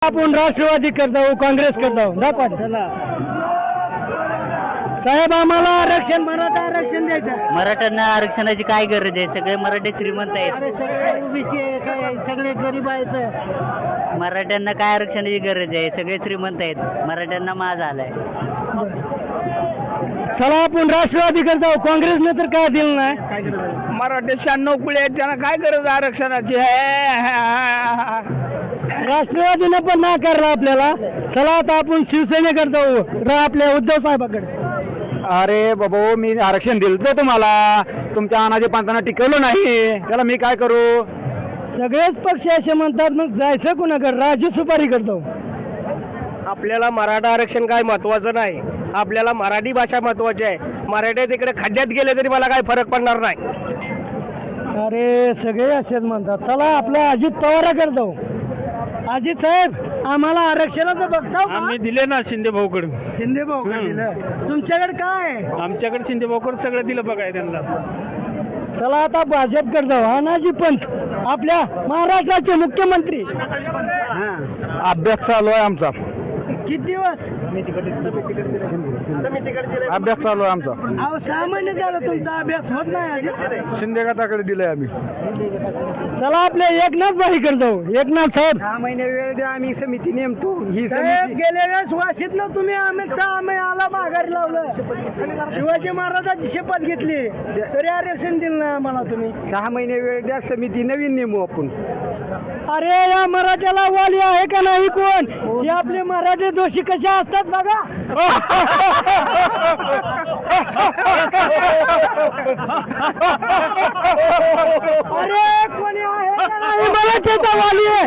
आपण राष्ट्रवादी करत आहोत, काँग्रेस करत आहोत. दाखवा साहेब, आम्हाला आरक्षण, मराठा आरक्षण द्यायचं. मराठ्यांना आरक्षणाची काय गरज आहे? सगळे मराठी श्रीमंत आहेत. सगळे गरीब आहेत. मराठ्यांना काय आरक्षणाची गरज आहे? सगळे श्रीमंत आहेत. मराठ्यांना माज आलाय. चला आपण राष्ट्रवादी करत आहोत, काँग्रेसने तर काय दिलं नाही. मराठी 96 कुळे आहेत, त्यांना काय गरज आरक्षणाची आहे? राष्ट्रवादीने पण नाकारला आपल्याला. चला आता आपण शिवसेने करतो आपल्या उद्धव साहेबाकडे. अरे बाबा, मी आरक्षण दिलं तुम्हाला, तुमच्या अनाजी पंथांना टिकवलं नाही, त्याला मी काय करू? सगळेच पक्ष असे म्हणतात, मग जायचं कुणाकडे? राजू सुपारी करतो. आपल्याला मराठा आरक्षण काय महत्वाचं नाही, आपल्याला मराठी भाषा महत्वाची आहे. मराठी तिकडे खड्ड्यात गेले तरी मला काही फरक पडणार नाही. अरे सगळे असेच म्हणतात. चला आपल्या अजित पवार करतो. अजित साहेब, आम्हाला आरक्षणाचं बघता. आम्ही दिले ना शिंदे भाऊकडे. शिंदे भाऊ दिलं. तुमच्याकडे काय आहे? आमच्याकडे शिंदे भाऊकडे सगळं दिलं बघाय त्यांना. चला आता भाजप करतो. अनाजी पंत आपल्या महाराष्ट्राचे मुख्यमंत्री. अभ्यास चालू आहे आमचा. किती दिवस अभ्यास चालू आहे आमचा. अहो, सामान्य झालं, तुमचा अभ्यास होत नाही अजित. शिंदे गटाकडे दिलंय आम्ही. चला आपल्या एकनाथ भाई करतो. एकनाथ साहेब, 6 महिने वेळ द्या, आम्ही समिती नेमतो. ही साहेब गेल्या वेळेस वाशीतलं तुम्ही आम्ही आला माघारी लावलं. शिवाजी महाराजांची शपथ घेतली तरी आरक्षण दिलं नाही आम्हाला तुम्ही. 6 महिने वेळ द्या, समिती नवीन नेमू आपण. अरे या मराठ्याला वाली आहे का नाही कोण? हे आपले मराठी दोषी कसे असतात बघा. अरे कोणी आहे का नाही मराठ्याचा वाली आहे?